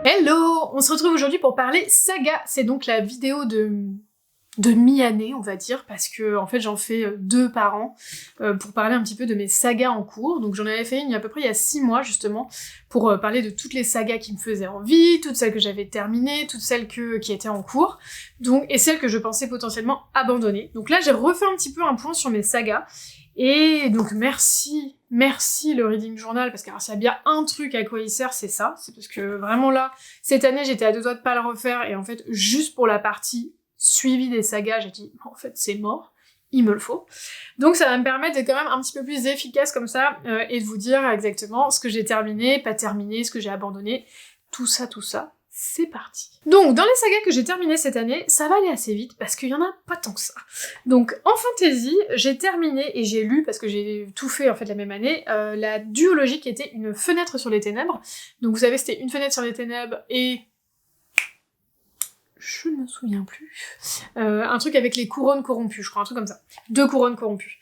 Hello! On se retrouve aujourd'hui pour parler saga. C'est donc la vidéo de mi-année, on va dire, parce que en fait j'en fais 2 par an pour parler un petit peu de mes sagas en cours. Donc j'en avais fait une à peu près il y a 6 mois justement pour parler de toutes les sagas qui me faisaient envie, toutes celles que j'avais terminées, toutes celles qui étaient en cours, donc et celles que je pensais potentiellement abandonner. Donc là j'ai refait un petit peu un point sur mes sagas. Et donc merci le Reading Journal, parce que s'il y a bien un truc à quoi il sert, c'est ça. C'est parce que vraiment là, cette année j'étais à 2 doigts de pas le refaire, et en fait juste pour la partie suivi des sagas, j'ai dit en fait c'est mort, il me le faut. Donc ça va me permettre d'être quand même un petit peu plus efficace comme ça, et de vous dire exactement ce que j'ai terminé, pas terminé, ce que j'ai abandonné, tout ça, c'est parti. Donc dans les sagas que j'ai terminées cette année, ça va aller assez vite parce qu'il y en a pas tant que ça. Donc en fantasy, j'ai terminé et j'ai lu, parce que j'ai tout fait en fait la même année, la duologie qui était Une fenêtre sur les ténèbres. Donc vous savez, c'était Une fenêtre sur les ténèbres et je ne me souviens plus, un truc avec les couronnes corrompues, je crois, un truc comme ça. 2 couronnes corrompues.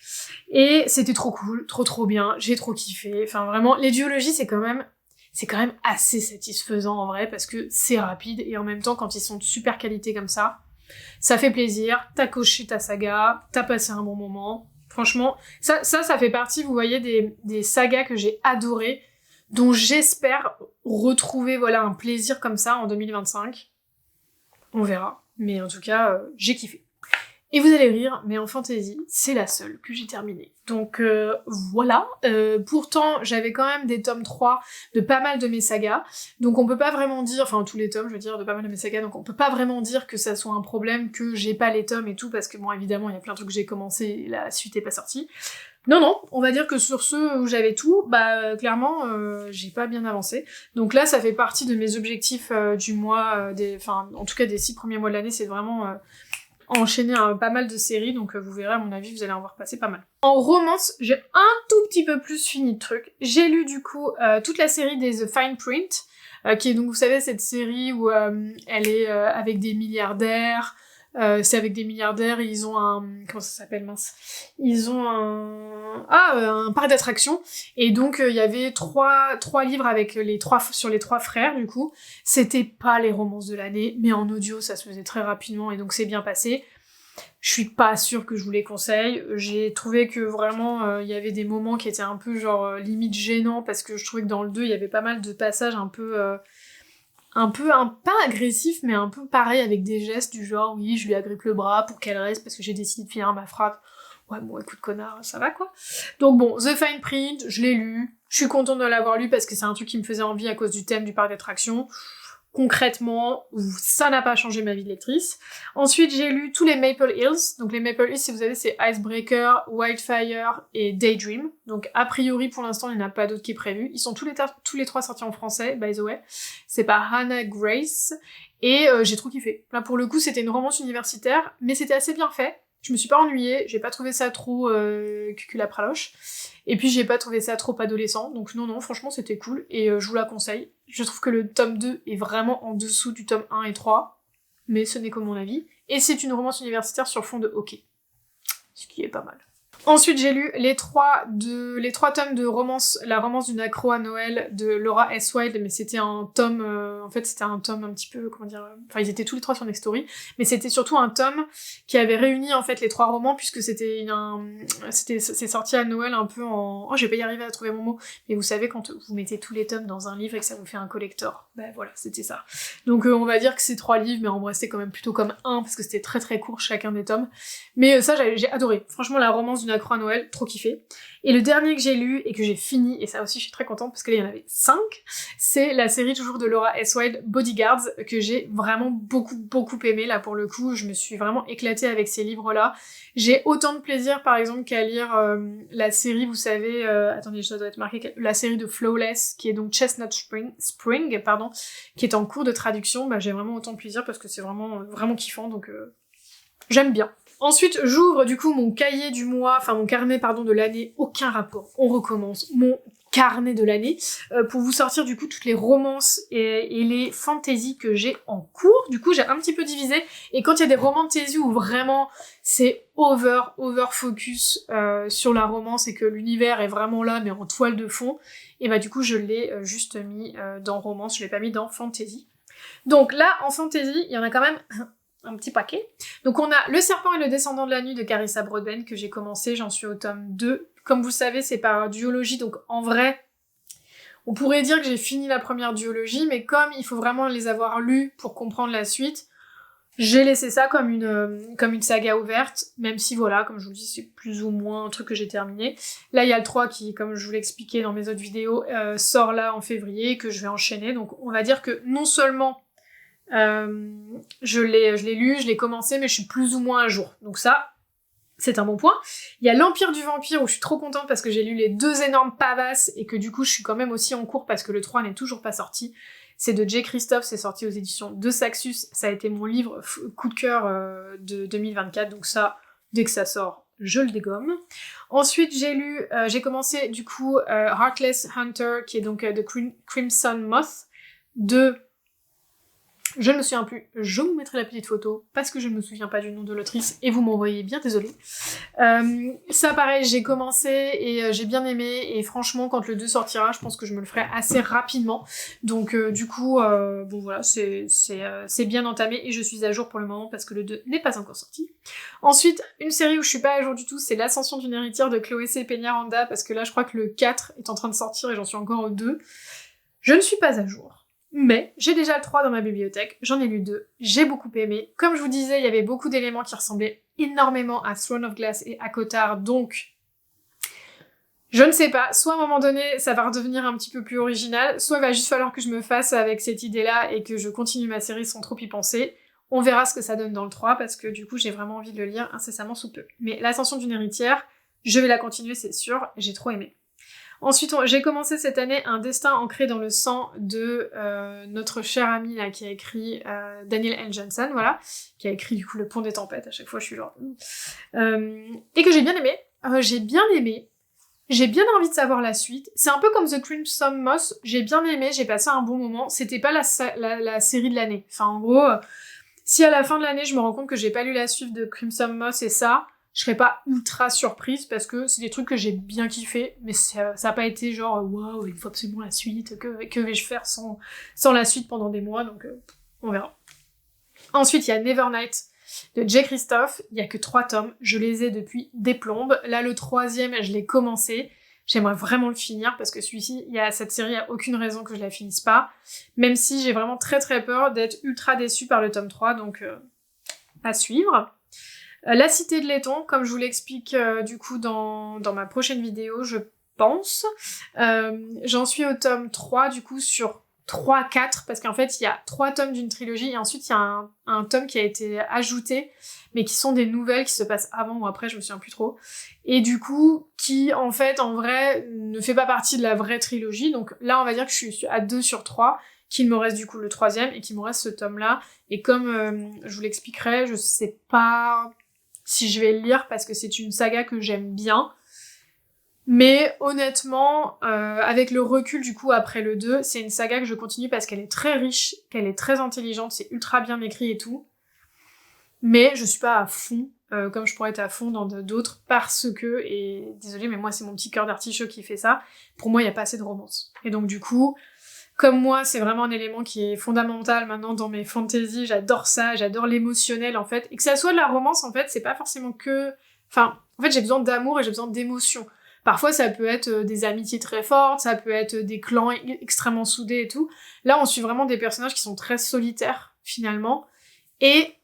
Et c'était trop cool, trop bien, j'ai trop kiffé. Enfin vraiment, les duologies c'est quand même assez satisfaisant en vrai, parce que c'est rapide, et en même temps quand ils sont de super qualité comme ça fait plaisir, t'as coché ta saga, t'as passé un bon moment. Franchement, ça fait partie, vous voyez, des sagas que j'ai adorées, dont j'espère retrouver voilà un plaisir comme ça en 2025. On verra, mais en tout cas, j'ai kiffé. Et vous allez rire, mais en fantasy, c'est la seule que j'ai terminée. Donc voilà, pourtant j'avais quand même des tomes 3 de pas mal de mes sagas, donc on peut pas vraiment dire, enfin tous les tomes je veux dire, de pas mal de mes sagas, donc on peut pas vraiment dire que ça soit un problème que j'ai pas les tomes et tout, parce que bon évidemment il y a plein de trucs que j'ai commencé et la suite est pas sortie. Non, on va dire que sur ceux où j'avais tout, bah clairement j'ai pas bien avancé. Donc là ça fait partie de mes objectifs du mois, enfin en tout cas des 6 premiers mois de l'année, c'est vraiment enchaîner pas mal de séries, donc vous verrez à mon avis vous allez en voir passer pas mal. En romance, j'ai un tout petit peu plus fini de trucs. J'ai lu du coup toute la série des The Fine Print, qui est donc vous savez cette série où elle est avec des milliardaires. C'est avec des milliardaires et ils ont un... Comment ça s'appelle, mince? Ils ont un parc d'attractions. Et donc, il y avait trois livres avec sur les 3 frères, du coup. C'était pas les romances de l'année, mais en audio, ça se faisait très rapidement, et donc c'est bien passé. Je suis pas sûre que je vous les conseille. J'ai trouvé que vraiment, il y avait des moments qui étaient un peu, genre, limite gênants, parce que je trouvais que dans le 2, il y avait pas mal de passages un peu pas agressif, mais un peu pareil, avec des gestes du genre, oui, je lui agrippe le bras pour qu'elle reste parce que j'ai décidé de finir ma frappe. Ouais, bon, écoute, connard, ça va, quoi. Donc bon, The Fine Print, je l'ai lu. Je suis contente de l'avoir lu parce que c'est un truc qui me faisait envie à cause du thème du parc d'attractions. Concrètement, ça n'a pas changé ma vie de lectrice. Ensuite, j'ai lu tous les Maple Hills. Donc les Maple Hills, si vous savez, c'est Icebreaker, Wildfire et Daydream. Donc a priori, pour l'instant, il n'y en a pas d'autres qui est prévu. Ils sont tous les 3 sortis en français, by the way. C'est par Hannah Grace. Et j'ai trop kiffé. Là, pour le coup, c'était une romance universitaire, mais c'était assez bien fait. Je me suis pas ennuyée, j'ai pas trouvé ça trop cuculapraloche. Et puis j'ai pas trouvé ça trop adolescent, donc non, franchement c'était cool, et je vous la conseille. Je trouve que le tome 2 est vraiment en dessous du tome 1 et 3, mais ce n'est que mon avis. Et c'est une romance universitaire sur fond de hockey, ce qui est pas mal. Ensuite, j'ai lu les 3 tomes de romance, La romance d'une accro à Noël de Laura S. Wilde, mais c'était un tome, en fait c'était un tome un petit peu, comment dire, enfin ils étaient tous les 3 sur Nextory, mais c'était surtout un tome qui avait réuni en fait les 3 romans, puisque c'est sorti à Noël un peu en, oh je vais pas y arriver à trouver mon mot, mais vous savez quand vous mettez tous les tomes dans un livre et que ça vous fait un collector, ben voilà, c'était ça. Donc on va dire que c'est 3 livres, mais en vrai c'était quand même plutôt comme un, parce que c'était très court chacun des tomes, mais ça j'ai adoré, franchement La romance d'une accro à Noël, trop kiffé. Et le dernier que j'ai lu et que j'ai fini, et ça aussi je suis très contente parce que là il y en avait 5, c'est la série toujours de Laura S. Wilde, Bodyguards, que j'ai vraiment beaucoup aimé. Là pour le coup, je me suis vraiment éclatée avec ces livres-là. J'ai autant de plaisir par exemple qu'à lire la série, vous savez, attendez, ça doit être marqué, la série de Flawless, qui est donc Chestnut Spring, qui est en cours de traduction. Bah, j'ai vraiment autant de plaisir parce que c'est vraiment kiffant, donc j'aime bien. Ensuite, j'ouvre du coup mon cahier du mois, enfin mon carnet pardon de l'année, aucun rapport, on recommence, mon carnet de l'année, pour vous sortir du coup toutes les romances et les fantaisies que j'ai en cours. Du coup j'ai un petit peu divisé, et quand il y a des romans de fantasy où vraiment c'est over focus sur la romance et que l'univers est vraiment là mais en toile de fond, et bah du coup je l'ai juste mis dans romance, je l'ai pas mis dans fantasy. Donc là, en fantasy, il y en a quand même un petit paquet. Donc on a Le Serpent et le Descendant de la Nuit de Carissa Broadbent que j'ai commencé, j'en suis au tome 2. Comme vous le savez, c'est par duologie, donc en vrai, on pourrait dire que j'ai fini la première duologie, mais comme il faut vraiment les avoir lus pour comprendre la suite, j'ai laissé ça comme une saga ouverte, même si voilà, comme je vous dis, c'est plus ou moins un truc que j'ai terminé. Là, il y a le 3 qui, comme je vous l'ai expliqué dans mes autres vidéos, sort là en février, que je vais enchaîner. Donc on va dire que non seulement je l'ai lu, je l'ai commencé, mais je suis plus ou moins à jour. Donc ça, c'est un bon point. Il y a L'Empire du Vampire où je suis trop contente parce que j'ai lu les 2 énormes pavasses et que du coup je suis quand même aussi en cours parce que le 3 n'est toujours pas sorti. C'est de J. Christophe, c'est sorti aux éditions de Saxus. Ça a été mon livre coup de cœur de 2024, donc ça, dès que ça sort, je le dégomme. Ensuite, j'ai commencé du coup Heartless Hunter, qui est donc de Crimson Moth, de... Je ne me souviens plus, je vous mettrai la petite photo, parce que je ne me souviens pas du nom de l'autrice, et vous m'envoyez bien, désolé. Ça pareil, j'ai commencé, et j'ai bien aimé, et franchement, quand le 2 sortira, je pense que je me le ferai assez rapidement. Donc du coup, bon voilà, c'est bien entamé, et je suis à jour pour le moment, parce que le 2 n'est pas encore sorti. Ensuite, une série où je suis pas à jour du tout, c'est L'Ascension d'une héritière de Chloé C. Peñaranda, parce que là, je crois que le 4 est en train de sortir, et j'en suis encore au 2. Je ne suis pas à jour. Mais j'ai déjà le 3 dans ma bibliothèque, j'en ai lu 2, j'ai beaucoup aimé. Comme je vous disais, il y avait beaucoup d'éléments qui ressemblaient énormément à Throne of Glass et à Cotard, donc je ne sais pas, soit à un moment donné ça va redevenir un petit peu plus original, soit il va juste falloir que je me fasse avec cette idée-là et que je continue ma série sans trop y penser. On verra ce que ça donne dans le 3 parce que du coup j'ai vraiment envie de le lire incessamment sous peu. Mais L'Ascension d'une héritière, je vais la continuer c'est sûr, j'ai trop aimé. Ensuite, j'ai commencé cette année Un destin ancré dans le sang de notre cher ami là qui a écrit Daniel N. Johnson, voilà, qui a écrit du coup Le Pont des Tempêtes. À chaque fois, je suis genre et que j'ai bien aimé. J'ai bien envie de savoir la suite. C'est un peu comme The Crimson Moth. J'ai bien aimé, j'ai passé un bon moment. C'était pas la série de l'année. Enfin, en gros, si à la fin de l'année je me rends compte que j'ai pas lu la suite de Crimson Moth et ça, je serais pas ultra surprise parce que c'est des trucs que j'ai bien kiffé, mais ça a pas été genre waouh, il faut absolument la suite, que vais-je faire sans la suite pendant des mois, donc on verra. Ensuite, il y a Nevernight de J. Christophe, il y a que 3 tomes, je les ai depuis des plombes. Là, le 3e, je l'ai commencé, j'aimerais vraiment le finir parce que celui-ci, cette série, il y a aucune raison que je la finisse pas, même si j'ai vraiment très très peur d'être ultra déçue par le tome 3, donc à suivre. La Cité de Laiton, comme je vous l'explique du coup dans ma prochaine vidéo, je pense. J'en suis au tome 3 du coup sur 3-4, parce qu'en fait il y a 3 tomes d'une trilogie, et ensuite il y a un tome qui a été ajouté, mais qui sont des nouvelles qui se passent avant ou après, je me souviens plus trop. Et du coup, qui en fait, en vrai, ne fait pas partie de la vraie trilogie, donc là on va dire que je suis à 2 sur 3, qu'il me reste du coup le 3e, et qu'il me reste ce tome-là. Et comme je vous l'expliquerai, je sais pas si je vais le lire parce que c'est une saga que j'aime bien. Mais honnêtement, avec le recul du coup après le 2, c'est une saga que je continue parce qu'elle est très riche, qu'elle est très intelligente, c'est ultra bien écrit et tout. Mais je suis pas à fond, comme je pourrais être à fond dans d'autres, parce que, et désolée mais moi c'est mon petit cœur d'artichaut qui fait ça, pour moi il y a pas assez de romance. Et donc du coup, comme moi, c'est vraiment un élément qui est fondamental maintenant dans mes fantaisies, j'adore ça, j'adore l'émotionnel en fait, et que ça soit de la romance en fait, c'est pas forcément que... Enfin, en fait j'ai besoin d'amour et j'ai besoin d'émotion. Parfois ça peut être des amitiés très fortes, ça peut être des clans extrêmement soudés et tout. Là on suit vraiment des personnages qui sont très solitaires finalement, et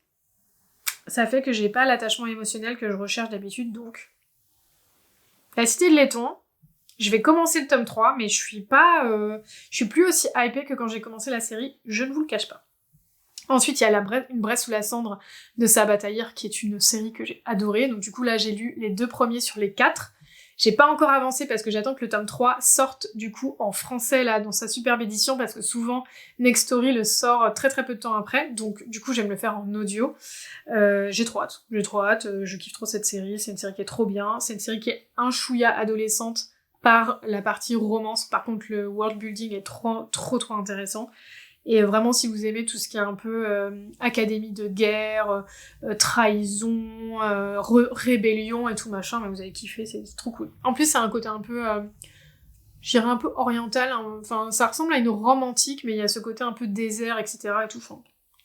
ça fait que j'ai pas l'attachement émotionnel que je recherche d'habitude, donc... La Cité de Laiton, je vais commencer le tome 3, mais je suis plus aussi hypée que quand j'ai commencé la série, je ne vous le cache pas. Ensuite, il y a Une Bresse sous la cendre de Sabaa Tahir, qui est une série que j'ai adorée. Donc du coup, là, j'ai lu les 2 premiers sur les 4. J'ai pas encore avancé parce que j'attends que le tome 3 sorte du coup en français, là, dans sa superbe édition, parce que souvent, Next Story le sort très très peu de temps après. Donc du coup, j'aime le faire en audio. J'ai trop hâte, je kiffe trop cette série. C'est une série qui est trop bien. C'est une série qui est un chouïa adolescente par la partie romance. Par contre, le world building est trop intéressant. Et vraiment, si vous aimez tout ce qui est un peu académie de guerre, trahison, rébellion et tout machin, mais vous allez kiffer, c'est trop cool. En plus, c'est un côté un peu je dirais un peu orientale, hein. Enfin, ça ressemble à une Rome antique, mais il y a ce côté un peu désert, etc. et tout. Enfin,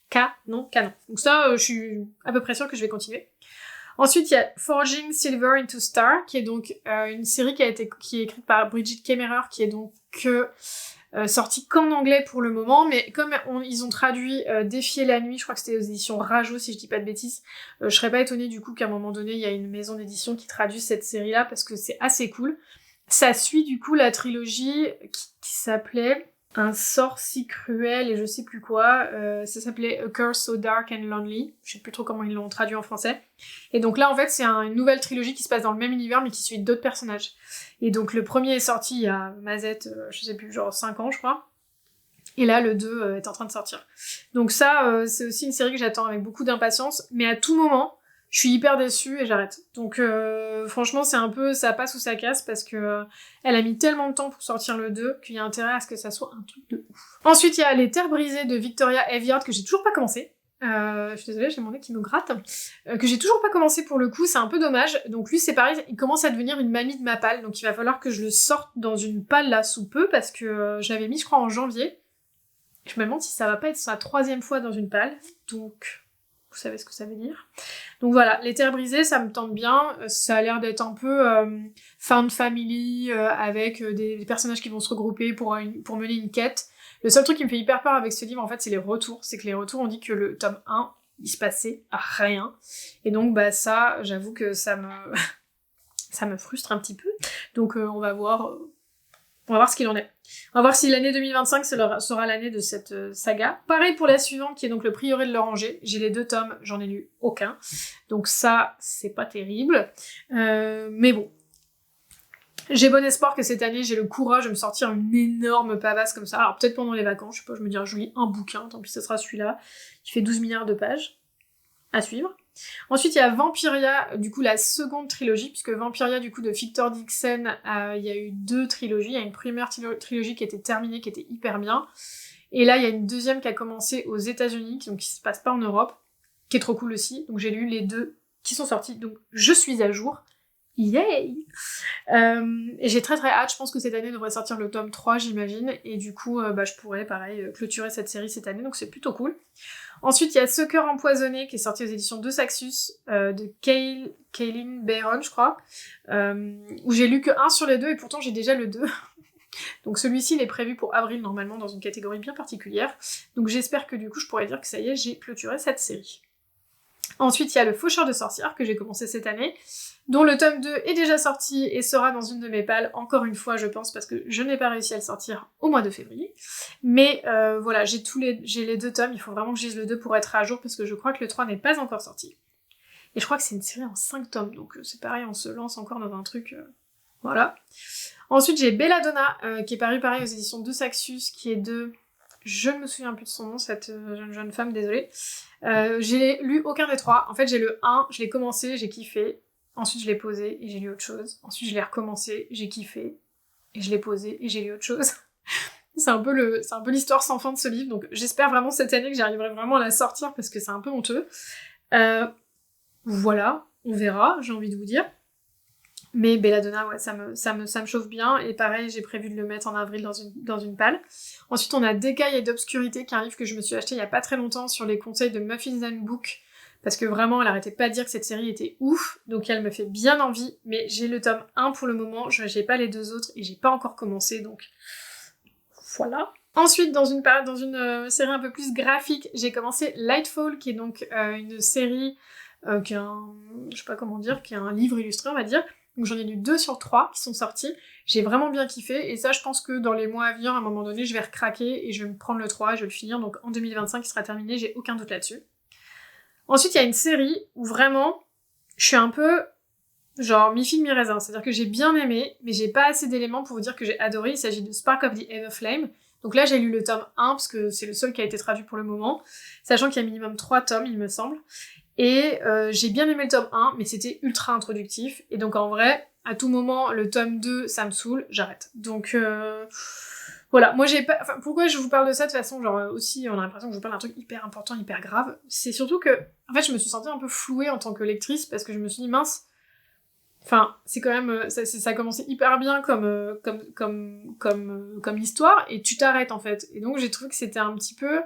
canon. Donc ça, je suis à peu près sûre que je vais continuer. Ensuite, il y a Forging Silver into Star, qui est donc une série qui est écrite par Bridget Kemmerer, qui est donc sortie qu'en anglais pour le moment, mais comme ils ont traduit Défier la nuit, je crois que c'était aux éditions Rajo, si je dis pas de bêtises, je serais pas étonnée du coup qu'à un moment donné, il y a une maison d'édition qui traduit cette série-là, parce que c'est assez cool. Ça suit du coup la trilogie qui s'appelait Un sort si cruel et je sais plus quoi. Ça s'appelait A Curse So Dark and Lonely. Je sais plus trop comment ils l'ont traduit en français. Et donc là, en fait, c'est une nouvelle trilogie qui se passe dans le même univers, mais qui suit d'autres personnages. Et donc le premier est sorti il y a mazette, je sais plus, genre 5 ans, je crois. Et là, le 2 est en train de sortir. Donc ça, c'est aussi une série que j'attends avec beaucoup d'impatience, mais à tout moment, je suis hyper déçue et j'arrête. Donc franchement, c'est un peu ça passe ou ça casse parce que elle a mis tellement de temps pour sortir le 2 qu'il y a intérêt à ce que ça soit un truc de ouf. Ensuite, il y a Les Terres brisées de Victoria Aveyard que j'ai toujours pas commencé. Je suis désolée, j'ai mon nez qui me gratte. Que j'ai toujours pas commencé pour le coup, c'est un peu dommage. Donc lui, c'est pareil, il commence à devenir une mamie de ma palle, donc il va falloir que je le sorte dans une palle là sous peu parce que je l'avais mis, je crois, en janvier. Je me demande si ça va pas être sa 3e fois dans une palle, donc vous savez ce que ça veut dire. Donc voilà, Les Terres brisées, ça me tente bien. Ça a l'air d'être un peu found family, avec des personnages qui vont se regrouper pour mener une quête. Le seul truc qui me fait hyper peur avec ce livre, en fait, c'est les retours. C'est que les retours, on dit que le tome 1, il se passait rien. Et donc, bah ça, j'avoue que ça me frustre un petit peu. Donc on va voir ce qu'il en est. On va voir si l'année 2025 sera l'année de cette saga. Pareil pour la suivante, qui est donc Le Prieuré de l'Oranger. J'ai les 2 tomes, j'en ai lu aucun. Donc ça, c'est pas terrible. Mais bon. J'ai bon espoir que cette année, j'ai le courage de me sortir une énorme pavasse comme ça. Alors peut-être pendant les vacances, je sais pas, je me dirais, je lis un bouquin, tant pis ce sera celui-là, qui fait 12 milliards de pages à suivre. Ensuite, il y a Vampiria, du coup, la seconde trilogie, puisque Vampiria, du coup, de Victor Dixon, il y a eu 2 trilogies. Il y a une première trilogie qui était terminée, qui était hyper bien. Et là, il y a une deuxième qui a commencé aux États-Unis, donc qui se passe pas en Europe, qui est trop cool aussi. Donc j'ai lu les 2 qui sont sortis, donc je suis à jour. Yay! Et j'ai très très hâte, je pense que cette année devrait sortir le tome 3, j'imagine, et du coup, je pourrais, pareil, clôturer cette série cette année, donc c'est plutôt cool. Ensuite, il y a Ce cœur empoisonné, qui est sorti aux éditions de Saxus, de Kaylin Bayron, je crois, où j'ai lu que 1 sur les 2, et pourtant j'ai déjà le 2. Donc celui-ci, il est prévu pour avril, normalement, dans une catégorie bien particulière. Donc j'espère que du coup, je pourrais dire que ça y est, j'ai clôturé cette série. Ensuite, il y a Le Faucheur de sorcières, que j'ai commencé cette année, dont le tome 2 est déjà sorti et sera dans une de mes palles, encore une fois je pense, parce que je n'ai pas réussi à le sortir au mois de février. Mais voilà, j'ai les 2 tomes, il faut vraiment que je lise le 2 pour être à jour, parce que je crois que le 3 n'est pas encore sorti. Et je crois que c'est une série en 5 tomes, donc c'est pareil, on se lance encore dans un truc... Voilà. Ensuite, j'ai Belladonna, qui est paru pareil aux éditions de Saxus, qui est de... Je ne me souviens plus de son nom, cette jeune femme, désolée. J'ai lu aucun des 3. En fait, j'ai le 1, je l'ai commencé, j'ai kiffé. Ensuite, je l'ai posé et j'ai lu autre chose. Ensuite, je l'ai recommencé, j'ai kiffé. Et je l'ai posé et j'ai lu autre chose. C'est un peu l'histoire sans fin de ce livre. Donc, j'espère vraiment cette année que j'arriverai vraiment à la sortir parce que c'est un peu honteux. Voilà, on verra, j'ai envie de vous dire. Mais Belladonna, ouais, ça me chauffe bien. Et pareil, j'ai prévu de le mettre en avril dans une palle. Ensuite, on a D'écailles et d'obscurité, qui est un livre que je me suis acheté il y a pas très longtemps sur les conseils de Muffins and Book. Parce que vraiment, elle arrêtait pas de dire que cette série était ouf. Donc elle me fait bien envie. Mais j'ai le tome 1 pour le moment. J'ai pas les 2 autres et j'ai pas encore commencé. Donc voilà. Ensuite, dans une série un peu plus graphique, j'ai commencé Lightfall, qui est donc une série qui est je sais pas comment dire, qui est un livre illustré, on va dire. Donc j'en ai lu 2 sur 3 qui sont sortis. J'ai vraiment bien kiffé, et ça, je pense que dans les mois à venir, à un moment donné, je vais recraquer, et je vais me prendre le 3, et je vais le finir, donc en 2025, il sera terminé, j'ai aucun doute là-dessus. Ensuite, il y a une série où vraiment, je suis un peu, genre, mi-figue, mi-raisin, c'est-à-dire que j'ai bien aimé, mais j'ai pas assez d'éléments pour vous dire que j'ai adoré. Il s'agit de Spark of the Everflame. Donc là, j'ai lu le tome 1, parce que c'est le seul qui a été traduit pour le moment, sachant qu'il y a minimum 3 tomes, il me semble. Et j'ai bien aimé le tome 1, mais c'était ultra introductif. Et donc en vrai, à tout moment, le tome 2, ça me saoule, j'arrête. Donc voilà, moi j'ai pas... Enfin, pourquoi je vous parle de ça de façon, genre aussi, on a l'impression que je vous parle d'un truc hyper important, hyper grave. C'est surtout que, en fait, je me suis sentie un peu flouée en tant que lectrice, parce que je me suis dit, mince, Enfin, c'est quand même... Ça a commencé hyper bien comme histoire, et tu t'arrêtes, en fait. Et donc, j'ai trouvé que c'était un petit peu...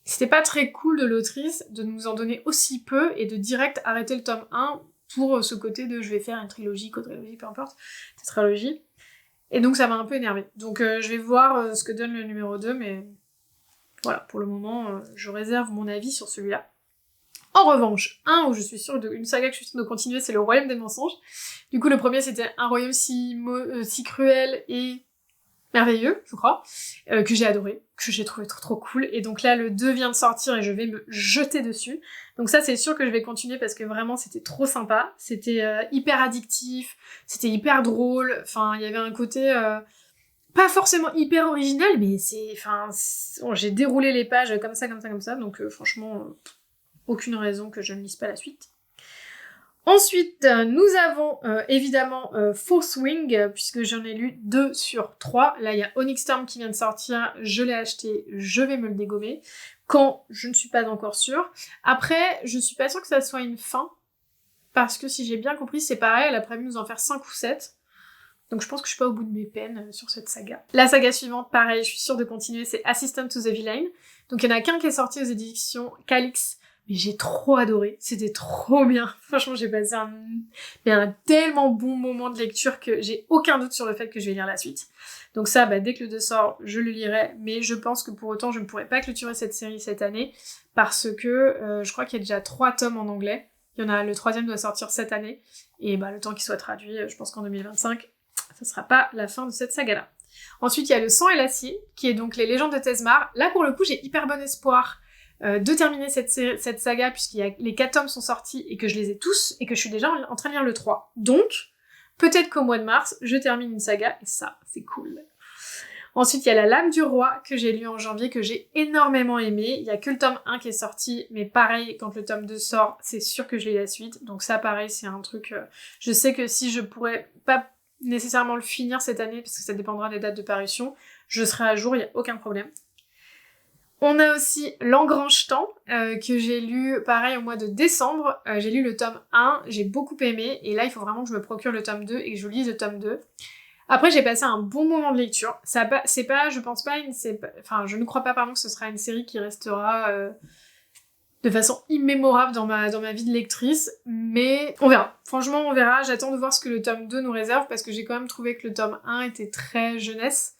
C'était pas très cool de l'autrice de nous en donner aussi peu, et de direct arrêter le tome 1 pour ce côté de « je vais faire une trilogie, quadrilogie, peu importe, tétralogie ». Et donc, ça m'a un peu énervée. Donc, je vais voir ce que donne le numéro 2, mais... Voilà, pour le moment, je réserve mon avis sur celui-là. En revanche, où je suis sûre une saga que je suis sûre de continuer, c'est Le Royaume des mensonges. Du coup, le premier, c'était un royaume si cruel et merveilleux, je crois, que j'ai adoré, que j'ai trouvé trop cool. Et donc là, le 2 vient de sortir et je vais me jeter dessus. Donc ça, c'est sûr que je vais continuer parce que vraiment, c'était trop sympa. C'était hyper addictif, c'était hyper drôle. Enfin, il y avait un côté... pas forcément hyper original, mais j'ai déroulé les pages comme ça, donc franchement, aucune raison que je ne lise pas la suite. Ensuite, nous avons évidemment Fourth Wing, puisque j'en ai lu 2 sur 3. Là, il y a Onyx Storm qui vient de sortir, je l'ai acheté, je vais me le dégommer. Quand, je ne suis pas encore sûre. Après, je suis pas sûre que ça soit une fin, parce que si j'ai bien compris, c'est pareil, elle a prévu nous en faire 5 ou 7. Donc je pense que je suis pas au bout de mes peines sur cette saga. La saga suivante, pareil, je suis sûre de continuer, c'est Assistant to the Villain. Donc il y en a qu'un qui est sorti aux éditions Calix, mais j'ai trop adoré, c'était trop bien. Franchement, j'ai passé un tellement bon moment de lecture que j'ai aucun doute sur le fait que je vais lire la suite. Donc ça, dès que le 2 sort, je le lirai, mais je pense que pour autant, je ne pourrai pas clôturer cette série cette année, parce que je crois qu'il y a déjà 3 tomes en anglais. Le 3e doit sortir cette année, et le temps qu'il soit traduit, je pense qu'en 2025, ça sera pas la fin de cette saga-là. Ensuite, il y a Le Sang et l'Acier, qui est donc les légendes de Tezmar. Là, pour le coup, j'ai hyper bon espoir de terminer cette saga, les 4 tomes sont sortis et que je les ai tous, et que je suis déjà en train de lire le 3. Donc, peut-être qu'au mois de mars, je termine une saga, et ça, c'est cool. Ensuite, il y a La Lame du Roi, que j'ai lu en janvier, que j'ai énormément aimé. Il y a que le tome 1 qui est sorti, mais pareil, quand le tome 2 sort, c'est sûr que je lis la suite. Donc ça, pareil, c'est un truc... je sais que si je pourrais pas nécessairement le finir cette année, parce que ça dépendra des dates de parution, je serai à jour, il n'y a aucun problème. On a aussi L'Engrange-Temps, que j'ai lu, pareil, au mois de décembre. J'ai lu le tome 1, j'ai beaucoup aimé, et là, il faut vraiment que je me procure le tome 2 et que je lise le tome 2. Après, j'ai passé un bon moment de lecture. Je ne crois pas, que ce sera une série qui restera de façon immémorable dans ma vie de lectrice, mais on verra. Franchement, on verra. J'attends de voir ce que le tome 2 nous réserve, parce que j'ai quand même trouvé que le tome 1 était très jeunesse,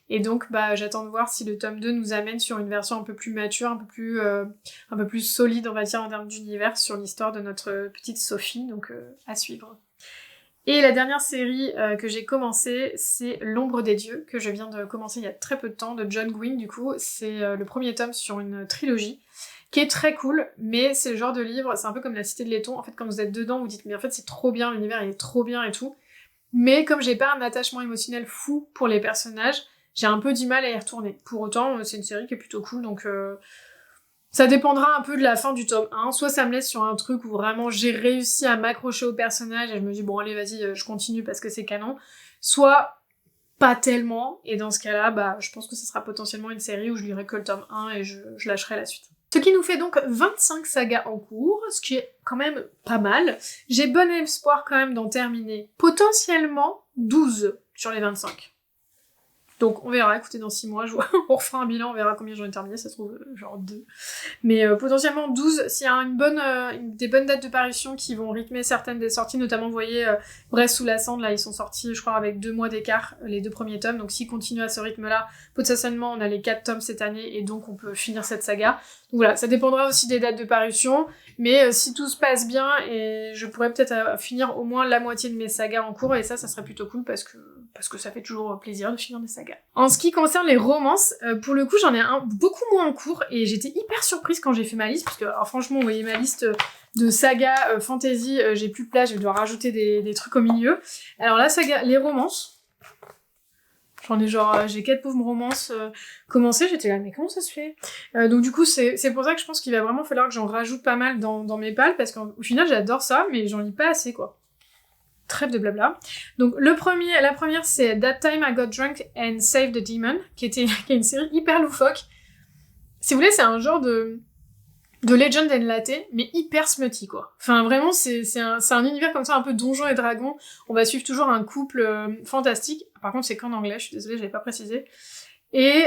et donc j'attends de voir si le tome 2 nous amène sur une version un peu plus mature, un peu plus solide, on va dire, en termes d'univers, sur l'histoire de notre petite Sophie, donc à suivre. Et la dernière série que j'ai commencée, c'est L'Ombre des Dieux, que je viens de commencer il y a très peu de temps, de John Gwynne du coup. C'est le premier tome sur une trilogie, qui est très cool, mais c'est le genre de livre, c'est un peu comme La Cité de Laiton, en fait quand vous êtes dedans, vous dites mais en fait c'est trop bien, l'univers il est trop bien et tout. Mais comme j'ai pas un attachement émotionnel fou pour les personnages, j'ai un peu du mal à y retourner. Pour autant, c'est une série qui est plutôt cool, donc... ça dépendra un peu de la fin du tome 1, soit ça me laisse sur un truc où vraiment j'ai réussi à m'accrocher au personnage et je me dis bon allez vas-y je continue parce que c'est canon, soit pas tellement, et dans ce cas-là je pense que ce sera potentiellement une série où je lirai que le tome 1 et je lâcherai la suite. Ce qui nous fait donc 25 sagas en cours, ce qui est quand même pas mal. J'ai bon espoir quand même d'en terminer potentiellement 12 sur les 25. Donc on verra, écoutez, dans 6 mois, on refera un bilan, on verra combien j'en ai terminé, ça se trouve genre 2. Mais potentiellement 12, s'il y a des bonnes dates de parution qui vont rythmer certaines des sorties, notamment vous voyez Brest sous la cendre, là ils sont sortis je crois avec 2 mois d'écart, les 2 premiers tomes, donc s'ils continuent à ce rythme-là, potentiellement on a les 4 tomes cette année et donc on peut finir cette saga. Donc voilà, ça dépendra aussi des dates de parution, mais si tout se passe bien, et je pourrais peut-être finir au moins la moitié de mes sagas en cours, et ça serait plutôt cool parce que ça fait toujours plaisir de finir des sagas. En ce qui concerne les romances, pour le coup j'en ai beaucoup moins en cours, et j'étais hyper surprise quand j'ai fait ma liste, parce que alors, franchement vous voyez ma liste de sagas fantasy, j'ai plus de place, je vais devoir rajouter des trucs au milieu. Alors la saga, les romances, j'en ai j'ai 4 pauvres romances commencées, j'étais là, mais comment ça se fait donc du coup, c'est pour ça que je pense qu'il va vraiment falloir que j'en rajoute pas mal dans mes pales, parce qu'au final, j'adore ça, mais j'en lis pas assez, quoi. Trêve de blabla. Donc la première, c'est That Time I Got Drunk and Saved the Demon, qui est une série hyper loufoque. Si vous voulez, c'est un genre de de Legend and Latte, mais hyper smutty, quoi. Enfin, vraiment, c'est un univers comme ça, un peu Donjons et Dragons. On va suivre toujours un couple fantastique. Par contre, c'est qu'en anglais, je suis désolée, j'avais pas précisé. Et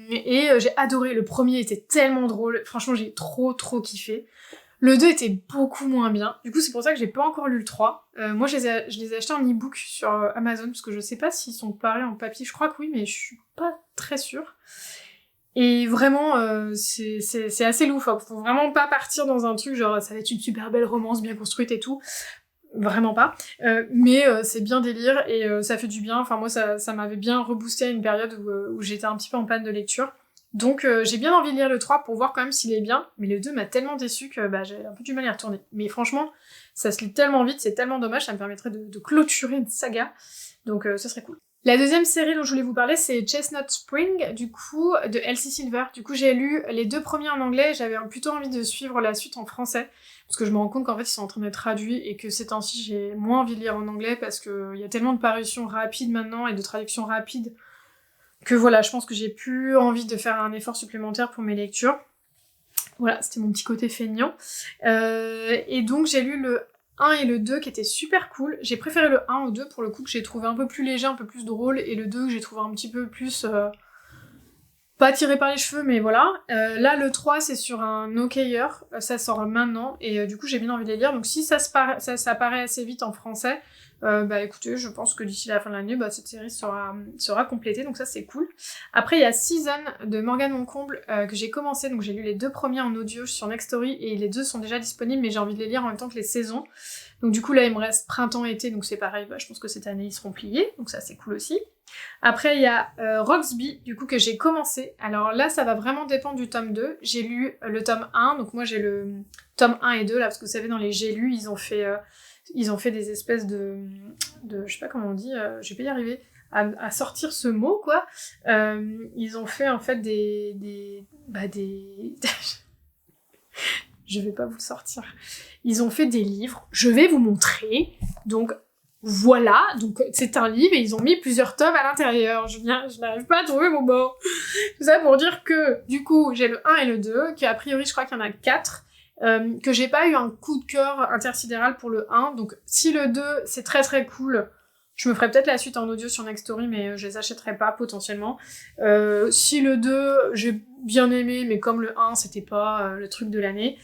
j'ai adoré. Le premier était tellement drôle. Franchement, j'ai trop kiffé. Le 2 était beaucoup moins bien. Du coup, c'est pour ça que j'ai pas encore lu le 3. Moi, je les ai achetés en e-book sur Amazon, parce que je sais pas s'ils sont pareils en papier. Je crois que oui, mais je suis pas très sûre. Et vraiment, c'est assez loufoque. Faut vraiment pas partir dans un truc genre ça va être une super belle romance bien construite et tout. Vraiment pas. Mais c'est bien délire et ça fait du bien. Enfin, moi, ça m'avait bien reboosté à une période où j'étais un petit peu en panne de lecture. Donc j'ai bien envie de lire le 3 pour voir quand même s'il est bien, mais le 2 m'a tellement déçu que j'ai un peu du mal à y retourner. Mais franchement, ça se lit tellement vite, c'est tellement dommage, ça me permettrait de clôturer une saga, donc ce serait cool. La deuxième série dont je voulais vous parler, c'est Chestnut Spring, du coup, de Elsie Silver. Du coup, j'ai lu les 2 premiers en anglais, j'avais plutôt envie de suivre la suite en français, parce que je me rends compte qu'en fait, ils sont en train d'être traduits, et que ces temps-ci, j'ai moins envie de lire en anglais, parce qu'il y a tellement de parutions rapides maintenant, et de traductions rapides, que voilà, je pense que j'ai plus envie de faire un effort supplémentaire pour mes lectures. Voilà, c'était mon petit côté feignant. Et donc j'ai lu le 1 et le 2 qui étaient super cool. J'ai préféré le 1 au 2 pour le coup, que j'ai trouvé un peu plus léger, un peu plus drôle, et le 2 que j'ai trouvé un petit peu plus... pas tiré par les cheveux, mais voilà. Là, le 3, c'est sur un hockeyeur, ça sort maintenant, et du coup j'ai bien envie de les lire. Donc si ça paraît assez vite en français, écoutez, je pense que d'ici la fin de l'année, cette série sera complétée, donc ça c'est cool. Après, il y a Season de Morgane Moncomble que j'ai commencé, donc j'ai lu les 2 premiers en audio sur Nextory, et les 2 sont déjà disponibles, mais j'ai envie de les lire en même temps que les saisons. Donc du coup là, il me reste printemps-été, donc c'est pareil, je pense que cette année ils seront pliés, donc ça c'est cool aussi. Après, il y a Roxby, du coup, que j'ai commencé. Alors là, ça va vraiment dépendre du tome 2. J'ai lu le tome 1, donc moi j'ai le tome 1 et 2, là, parce que vous savez, dans les J'ai lu, ils ont fait des espèces de je sais pas comment on dit, je vais pas y arriver, à sortir ce mot, quoi. Ils ont fait, en fait, des je vais pas vous le sortir. Ils ont fait des livres, je vais vous montrer, donc... Voilà, donc c'est un livre et ils ont mis plusieurs tomes à l'intérieur. Je n'arrive pas à trouver mon mot. Tout ça pour dire que, du coup, j'ai le 1 et le 2, qu'a priori, je crois qu'il y en a 4, que j'ai pas eu un coup de cœur intersidéral pour le 1, donc si le 2, c'est très très cool, je me ferai peut-être la suite en audio sur Nextory, mais je les achèterai pas, potentiellement. Si le 2, j'ai bien aimé, mais comme le 1, c'était pas le truc de l'année,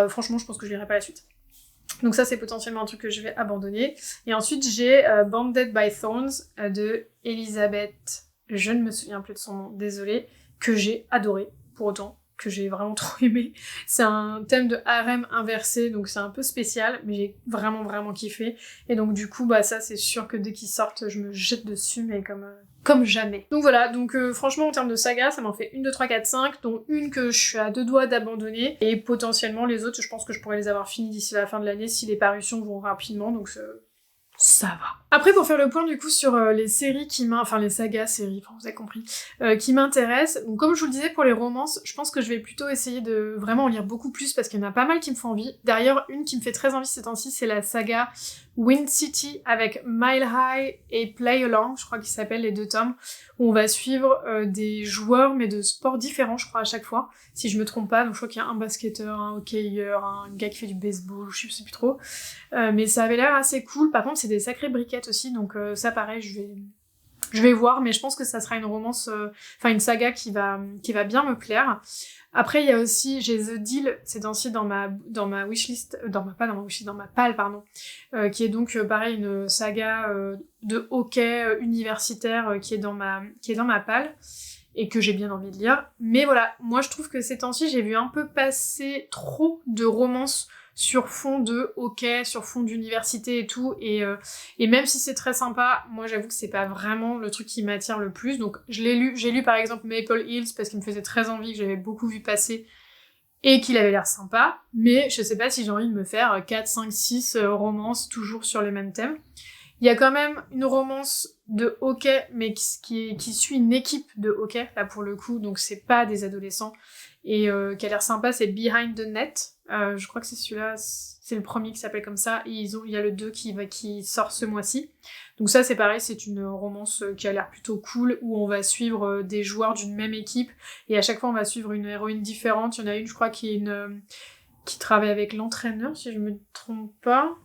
franchement, je pense que je lirai pas la suite. Donc ça, c'est potentiellement un truc que je vais abandonner. Et ensuite, j'ai Bounded by Thorns de Elisabeth, je ne me souviens plus de son nom, désolée, que j'ai adoré, pour autant, que j'ai vraiment trop aimé. C'est un thème de harem inversé, donc c'est un peu spécial, mais j'ai vraiment kiffé. Et donc du coup, ça c'est sûr que dès qu'ils sortent, je me jette dessus, mais comme jamais. Donc voilà, donc franchement en termes de saga, ça m'en fait 1, 2, 3, 4, 5, dont une que je suis à 2 doigts d'abandonner, et potentiellement les autres, je pense que je pourrais les avoir finis d'ici la fin de l'année si les parutions vont rapidement, donc ça va. Après, pour faire le point du coup sur les séries les sagas, séries, vous avez compris, qui m'intéressent. Donc comme je vous le disais pour les romances, je pense que je vais plutôt essayer de vraiment en lire beaucoup plus parce qu'il y en a pas mal qui me font envie. D'ailleurs, une qui me fait très envie ces temps-ci, c'est la saga Wind City avec Mile High et Play Along, je crois qu'ils s'appellent les 2 tomes, où on va suivre des joueurs mais de sports différents, je crois, à chaque fois, si je me trompe pas. Donc je crois qu'il y a un basketteur, un hockeyeur, un gars qui fait du baseball, je sais plus trop. Mais ça avait l'air assez cool. Par contre, c'est des sacrées briquettes aussi, donc ça pareil, je vais voir, mais je pense que ça sera une romance, une saga qui va bien me plaire. Après, il y a aussi, j'ai The Deal, c'est ainsi dans ma wishlist, dans ma palle, pardon, qui est donc pareil une saga de hockey universitaire qui est dans ma palle et que j'ai bien envie de lire. Mais voilà, moi je trouve que ces temps-ci, j'ai vu un peu passer trop de romances sur fond de hockey, sur fond d'université et tout, et même si c'est très sympa, moi j'avoue que c'est pas vraiment le truc qui m'attire le plus, donc j'ai lu par exemple Maple Hills parce qu'il me faisait très envie, que j'avais beaucoup vu passer, et qu'il avait l'air sympa, mais je sais pas si j'ai envie de me faire 4, 5, 6 romances toujours sur les mêmes thèmes. Il y a quand même une romance de hockey, mais qui suit une équipe de hockey, là pour le coup, donc c'est pas des adolescents, et qui a l'air sympa, c'est Behind the Net. Je crois que c'est celui-là, c'est le premier qui s'appelle comme ça, et il y a le 2 qui sort ce mois-ci. Donc ça c'est pareil, c'est une romance qui a l'air plutôt cool, où on va suivre des joueurs d'une même équipe, et à chaque fois on va suivre une héroïne différente. Il y en a une je crois qui travaille avec l'entraîneur si je me trompe pas.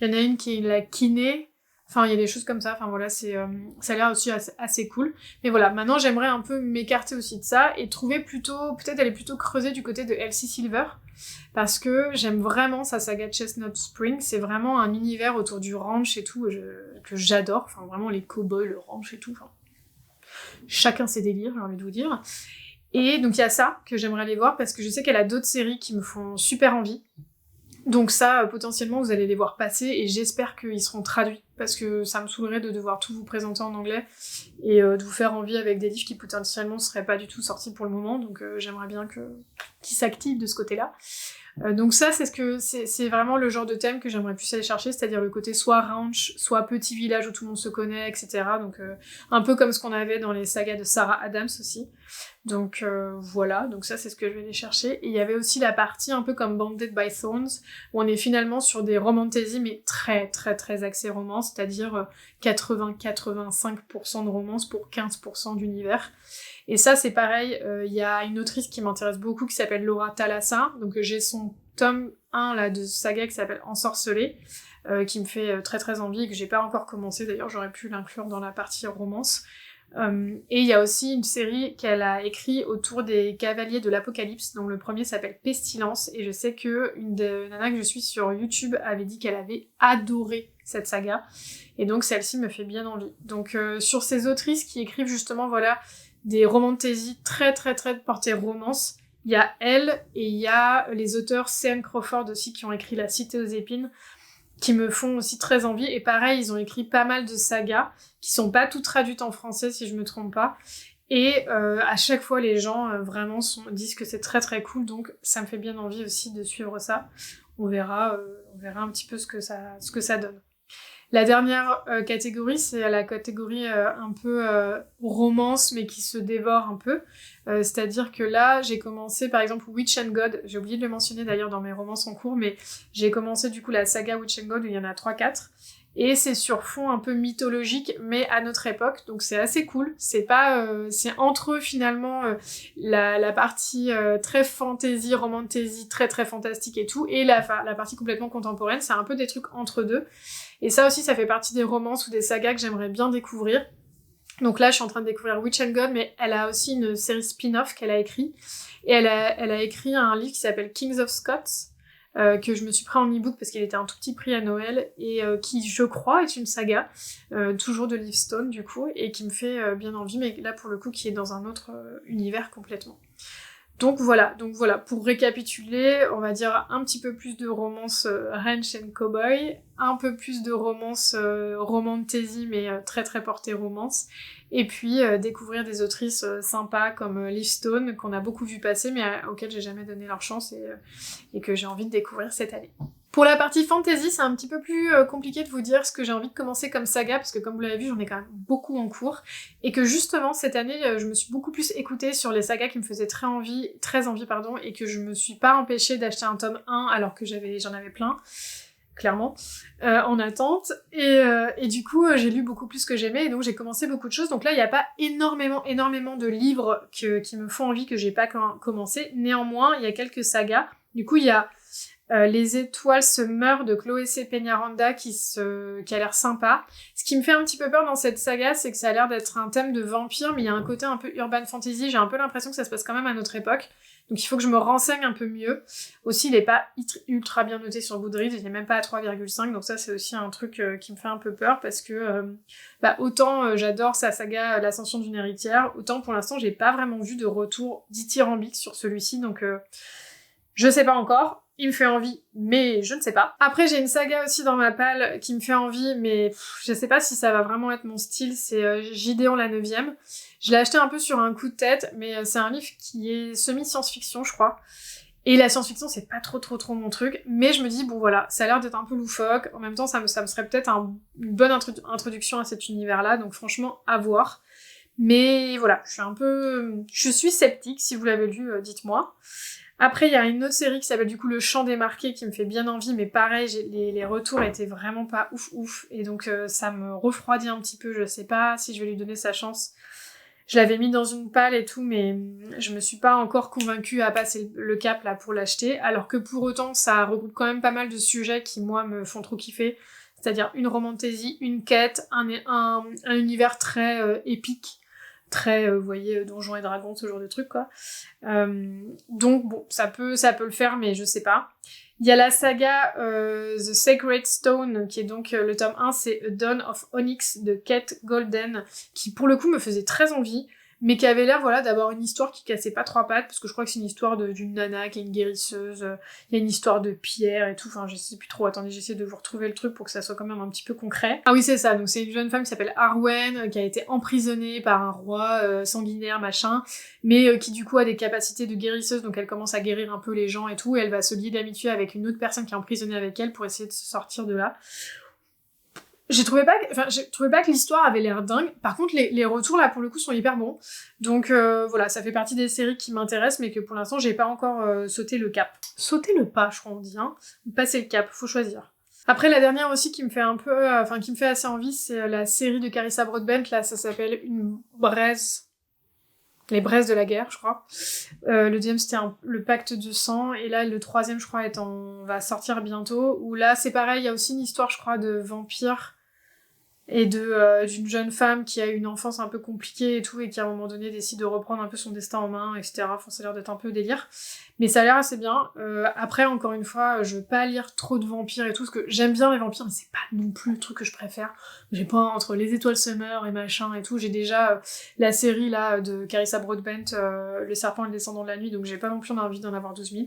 Il y en a une qui est la kiné. Enfin, il y a des choses comme ça. Enfin, voilà, ça a l'air aussi assez cool. Mais voilà, maintenant, j'aimerais un peu m'écarter aussi de ça et trouver peut-être aller plutôt creuser du côté de Elsie Silver. Parce que j'aime vraiment sa saga Chestnut Spring. C'est vraiment un univers autour du ranch et tout que j'adore. Enfin, vraiment, les cow-boys, le ranch et tout. Enfin, chacun ses délires, j'ai envie de vous dire. Et donc, il y a ça que j'aimerais aller voir parce que je sais qu'elle a d'autres séries qui me font super envie. Donc ça, potentiellement, vous allez les voir passer et j'espère qu'ils seront traduits parce que ça me saoulerait de devoir tout vous présenter en anglais et de vous faire envie avec des livres qui potentiellement seraient pas du tout sortis pour le moment. Donc j'aimerais bien qu'ils s'activent de ce côté-là. Donc ça, c'est vraiment le genre de thème que j'aimerais plus aller chercher, c'est-à-dire le côté soit ranch, soit petit village où tout le monde se connaît, etc. Donc un peu comme ce qu'on avait dans les sagas de Sarah Adams aussi. Donc voilà, donc ça c'est ce que je vais aller chercher. Et il y avait aussi la partie un peu comme Bounded by Thorns, où on est finalement sur des romantasy, mais très très très axé romance, c'est-à-dire 80-85% de romance pour 15% d'univers. Et ça c'est pareil, il y a une autrice qui m'intéresse beaucoup qui s'appelle Laura Thalassa, donc j'ai son tome 1 là, de saga qui s'appelle Ensorcelée, qui me fait très très envie et que j'ai pas encore commencé, d'ailleurs j'aurais pu l'inclure dans la partie romance. Et il y a aussi une série qu'elle a écrite autour des cavaliers de l'Apocalypse, dont le premier s'appelle Pestilence, et je sais que une des nanas que je suis sur YouTube avait dit qu'elle avait adoré cette saga, et donc celle-ci me fait bien envie. Donc sur ces autrices qui écrivent justement voilà des romantasy très très très portées romance, il y a elle et il y a les auteurs C.M. Crawford aussi qui ont écrit La Cité aux épines, qui me font aussi très envie. Et pareil, ils ont écrit pas mal de sagas qui sont pas toutes traduites en français, si je me trompe pas. Et à chaque fois, les gens vraiment disent que c'est très très cool, donc ça me fait bien envie aussi de suivre ça. On verra un petit peu ce que ça donne. La dernière catégorie, c'est la catégorie un peu romance, mais qui se dévore un peu. C'est-à-dire que là, j'ai commencé, par exemple, Witch and God. J'ai oublié de le mentionner d'ailleurs dans mes romances en cours, mais j'ai commencé du coup la saga Witch and God, où il y en a 3-4. Et c'est sur fond un peu mythologique, mais à notre époque, donc c'est assez cool. C'est entre finalement la partie très fantasy, romantasy, très très fantastique et tout, et la partie complètement contemporaine. C'est un peu des trucs entre deux. Et ça aussi, ça fait partie des romances ou des sagas que j'aimerais bien découvrir. Donc là, je suis en train de découvrir Witch and God, mais elle a aussi une série spin-off qu'elle a écrit. Et elle a écrit un livre qui s'appelle Kings of Scots, que je me suis pris en e-book parce qu'il était un tout petit prix à Noël, et qui, je crois, est une saga, toujours de Livestone du coup, et qui me fait bien envie, mais là, pour le coup, qui est dans un autre univers complètement. Donc voilà, pour récapituler, on va dire un petit peu plus de romance ranch and cowboy, un peu plus de romance romantasy mais très très portée romance, et puis découvrir des autrices sympas comme Livestone, qu'on a beaucoup vu passer mais auxquelles j'ai jamais donné leur chance et que j'ai envie de découvrir cette année. Pour la partie fantasy, c'est un petit peu plus compliqué de vous dire ce que j'ai envie de commencer comme saga, parce que comme vous l'avez vu, j'en ai quand même beaucoup en cours, et que justement, cette année, je me suis beaucoup plus écoutée sur les sagas qui me faisaient très envie, et que je me suis pas empêchée d'acheter un tome 1 alors que j'en avais plein, clairement, en attente, et du coup, j'ai lu beaucoup plus que j'aimais, et donc j'ai commencé beaucoup de choses, donc là, il n'y a pas énormément de livres qui me font envie que j'ai pas commencé, néanmoins, il y a quelques sagas, du coup, il y a Les étoiles se meurent de Chloé C. Peñaranda qui a l'air sympa. Ce qui me fait un petit peu peur dans cette saga, c'est que ça a l'air d'être un thème de vampire, mais il y a un côté un peu urban fantasy. J'ai un peu l'impression que ça se passe quand même à notre époque. Donc il faut que je me renseigne un peu mieux. Aussi, il est pas ultra bien noté sur Goodreads, il est même pas à 3,5, donc ça c'est aussi un truc qui me fait un peu peur, parce que autant j'adore sa saga L'Ascension d'une héritière, autant pour l'instant j'ai pas vraiment vu de retour dithyrambique sur celui-ci, donc je sais pas encore. Il me fait envie, mais je ne sais pas. Après, j'ai une saga aussi dans ma palle qui me fait envie, mais je sais pas si ça va vraiment être mon style, c'est Gideon la 9e. Je l'ai acheté un peu sur un coup de tête, mais c'est un livre qui est semi-science-fiction, je crois. Et la science-fiction, c'est pas trop mon truc, mais je me dis, bon voilà, ça a l'air d'être un peu loufoque, en même temps, ça me serait peut-être une bonne introduction à cet univers-là, donc franchement, à voir. Mais voilà, je suis sceptique, si vous l'avez lu, dites-moi. Après, il y a une autre série qui s'appelle du coup Le Chant des Marqués qui me fait bien envie, mais pareil, les retours étaient vraiment pas ouf, et donc ça me refroidit un petit peu, je sais pas si je vais lui donner sa chance. Je l'avais mis dans une palle et tout, mais je me suis pas encore convaincue à passer le cap là pour l'acheter, alors que pour autant, ça regroupe quand même pas mal de sujets qui, moi, me font trop kiffer, c'est-à-dire une romantaisie, une quête, un univers très épique, très, vous voyez, Donjons et Dragons, ce genre de truc, quoi. Donc, bon, ça peut le faire, mais je sais pas. Il y a la saga The Sacred Stone, qui est donc le tome 1, c'est A Dawn of Onyx de Kate Golden, qui pour le coup me faisait très envie, mais qui avait l'air voilà d'avoir une histoire qui cassait pas trois pattes, parce que je crois que c'est une histoire d'une nana qui est une guérisseuse, il y a une histoire de pierre et tout, enfin je sais plus trop, attendez, j'essaie de vous retrouver le truc pour que ça soit quand même un petit peu concret. Ah oui c'est ça, donc c'est une jeune femme qui s'appelle Arwen, qui a été emprisonnée par un roi sanguinaire machin, mais qui du coup a des capacités de guérisseuse, donc elle commence à guérir un peu les gens et tout, et elle va se lier d'amitié avec une autre personne qui est emprisonnée avec elle pour essayer de se sortir de là. J'ai trouvé pas que l'histoire avait l'air dingue. Par contre, les retours, là, pour le coup, sont hyper bons. Donc, voilà, ça fait partie des séries qui m'intéressent, mais que pour l'instant, j'ai pas encore sauté le cap. Sauter le pas, je crois on dit, hein. Passer le cap, faut choisir. Après, la dernière aussi qui me fait un peu... qui me fait assez envie, c'est la série de Carissa Broadbent, là, ça s'appelle Une braise... Les braises de la guerre, je crois. Le deuxième, c'était le pacte du sang, et là, le troisième, je crois, va sortir bientôt, où là, c'est pareil, il y a aussi une histoire, je crois, de vampire, et d'une jeune femme qui a eu une enfance un peu compliquée et tout, et qui à un moment donné décide de reprendre un peu son destin en main, etc. Enfin, ça a l'air d'être un peu délire. Mais ça a l'air assez bien. Après, encore une fois, je veux pas lire trop de vampires et tout, parce que j'aime bien les vampires, mais c'est pas non plus le truc que je préfère. J'ai pas entre les étoiles summer et machin et tout, j'ai déjà la série là de Carissa Broadbent, Le serpent et le descendant de la nuit, donc j'ai pas non plus envie d'en avoir 12 000.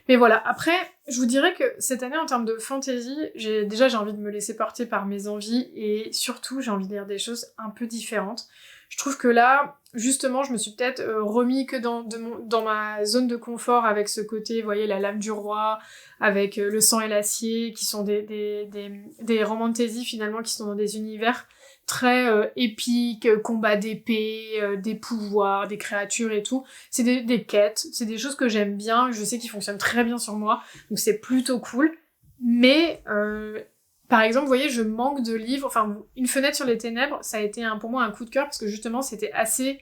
Mais voilà, après, je vous dirais que cette année, en termes de fantasy, j'ai envie de me laisser porter par mes envies, et surtout, j'ai envie de lire des choses un peu différentes. Je trouve que là, justement, je me suis peut-être remis que dans ma zone de confort avec ce côté, vous voyez, La Lame du Roi, avec Le Sang et l'Acier, qui sont des romans de fantasy, finalement, qui sont dans des univers très épiques, combat d'épée, des pouvoirs, des créatures et tout. C'est des quêtes, c'est des choses que j'aime bien, je sais qu'ils fonctionnent très bien sur moi, donc c'est plutôt cool. Mais, par exemple, vous voyez, je manque de livres, enfin, Une fenêtre sur les ténèbres, ça a été pour moi un coup de cœur, parce que justement, c'était assez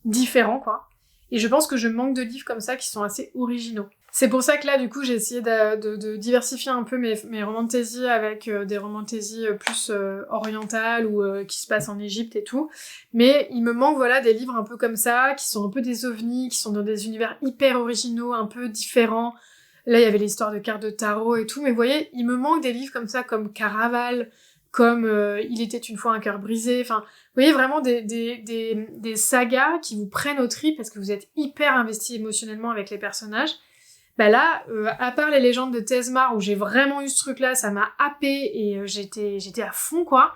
différent, quoi. Et je pense que je manque de livres comme ça qui sont assez originaux. C'est pour ça que là, du coup, j'ai essayé de diversifier un peu mes romans de fantasy avec des romans de fantasy plus orientales ou qui se passent en Égypte et tout. Mais il me manque, voilà, des livres un peu comme ça, qui sont un peu des ovnis, qui sont dans des univers hyper originaux, un peu différents. Là, il y avait l'histoire de cartes de tarot et tout, mais vous voyez, il me manque des livres comme ça, comme Caraval, comme Il était une fois un cœur brisé, enfin, vous voyez, vraiment des sagas qui vous prennent au trip parce que vous êtes hyper investi émotionnellement avec les personnages. Bah là, à part les légendes de Tezmar, où j'ai vraiment eu ce truc-là, ça m'a happé et j'étais à fond, quoi.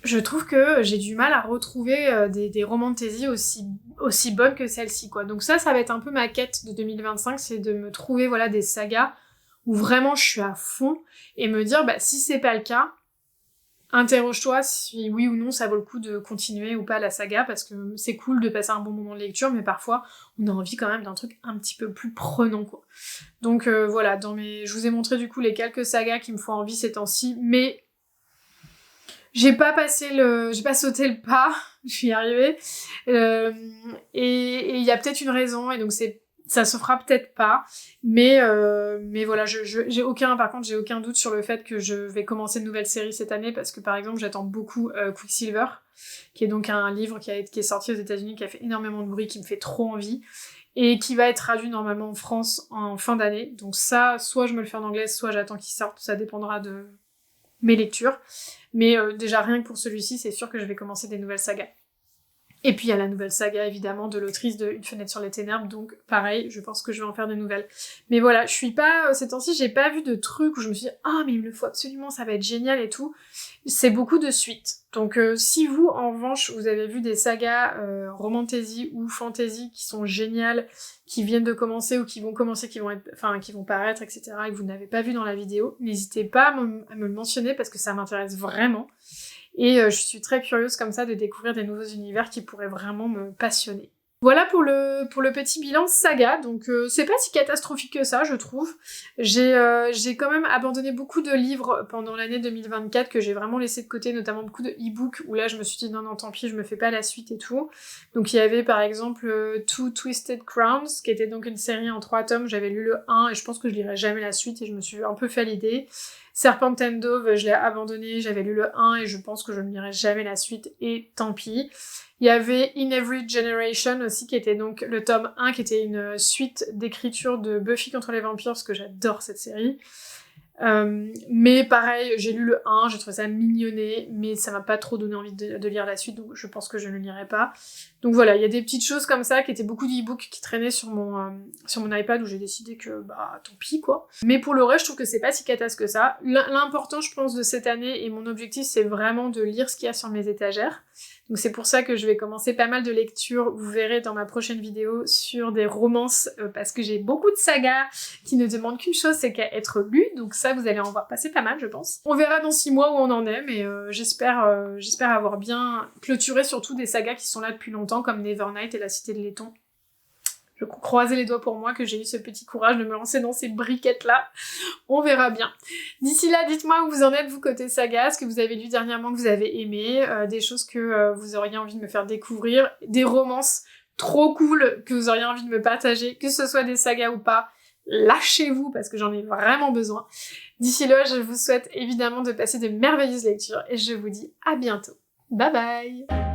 Je trouve que j'ai du mal à retrouver des romans de fantasy aussi bonnes que celle-ci, quoi. Donc ça va être un peu ma quête de 2025, c'est de me trouver, voilà, des sagas où vraiment je suis à fond et me dire, bah, si c'est pas le cas, interroge-toi si oui ou non ça vaut le coup de continuer ou pas la saga, parce que c'est cool de passer un bon moment de lecture, mais parfois on a envie quand même d'un truc un petit peu plus prenant, quoi. Donc voilà, je vous ai montré du coup les quelques sagas qui me font envie ces temps-ci, mais j'ai pas sauté le pas, je suis arrivée, et il y a peut-être une raison, et donc ça se fera peut-être pas, mais voilà, j'ai aucun doute sur le fait que je vais commencer une nouvelle série cette année, parce que par exemple j'attends beaucoup Quicksilver, qui est donc un livre qui est sorti aux États-Unis, qui a fait énormément de bruit, qui me fait trop envie, et qui va être traduit normalement en France en fin d'année. Donc ça, soit je me le fais en anglais, soit j'attends qu'il sorte, ça dépendra de mes lectures. Mais déjà rien que pour celui-ci, c'est sûr que je vais commencer des nouvelles sagas. Et puis il y a la nouvelle saga évidemment de l'autrice de Une fenêtre sur les ténèbres, donc pareil, je pense que je vais en faire des nouvelles. Mais voilà, je suis pas, ces temps-ci, j'ai pas vu de trucs où je me suis dit « Ah mais il me le faut absolument, ça va être génial et tout ». C'est beaucoup de suites. Donc si vous, en revanche, vous avez vu des sagas romantasy ou fantasy qui sont géniales, qui viennent de commencer ou qui vont commencer, qui vont paraître, etc., et que vous n'avez pas vu dans la vidéo, n'hésitez pas à me le mentionner parce que ça m'intéresse vraiment. Et je suis très curieuse comme ça de découvrir des nouveaux univers qui pourraient vraiment me passionner. Voilà pour le petit bilan saga, donc c'est pas si catastrophique que ça, je trouve. J'ai quand même abandonné beaucoup de livres pendant l'année 2024 que j'ai vraiment laissé de côté, notamment beaucoup de e-books, où là je me suis dit non tant pis, je me fais pas la suite et tout. Donc il y avait par exemple Two Twisted Crowns, qui était donc une série en 3 tomes, j'avais lu le 1 et je pense que je lirai jamais la suite et je me suis un peu fait à l'idée. Serpent and Dove, je l'ai abandonné, j'avais lu le 1 et je pense que je ne lirai jamais la suite et tant pis. Il y avait In Every Generation aussi, qui était donc le tome 1, qui était une suite d'écriture de Buffy contre les vampires, parce que j'adore cette série. Mais pareil, j'ai lu le 1, j'ai trouvé ça mignonné, mais ça m'a pas trop donné envie de lire la suite, donc je pense que je ne le lirai pas. Donc voilà, il y a des petites choses comme ça, qui étaient beaucoup d'e-books qui traînaient sur mon iPad, où j'ai décidé que, bah, tant pis, quoi. Mais pour le reste, je trouve que c'est pas si catastrophique que ça. L'important, je pense, de cette année, et mon objectif, c'est vraiment de lire ce qu'il y a sur mes étagères. Donc c'est pour ça que je vais commencer pas mal de lectures, vous verrez dans ma prochaine vidéo, sur des romances, parce que j'ai beaucoup de sagas qui ne demandent qu'une chose, c'est qu'à être lues, donc ça vous allez en voir passer pas mal je pense. On verra dans 6 mois où on en est, mais j'espère avoir bien clôturé surtout des sagas qui sont là depuis longtemps, comme Nevernight et La Cité de Laiton. Je croisais les doigts pour moi que j'ai eu ce petit courage de me lancer dans ces briquettes-là. On verra bien. D'ici là, dites-moi où vous en êtes, vous, côté saga, ce que vous avez lu dernièrement que vous avez aimé, des choses que vous auriez envie de me faire découvrir, des romances trop cool que vous auriez envie de me partager, que ce soit des sagas ou pas. Lâchez-vous parce que j'en ai vraiment besoin. D'ici là, je vous souhaite évidemment de passer de merveilleuses lectures et je vous dis à bientôt. Bye bye!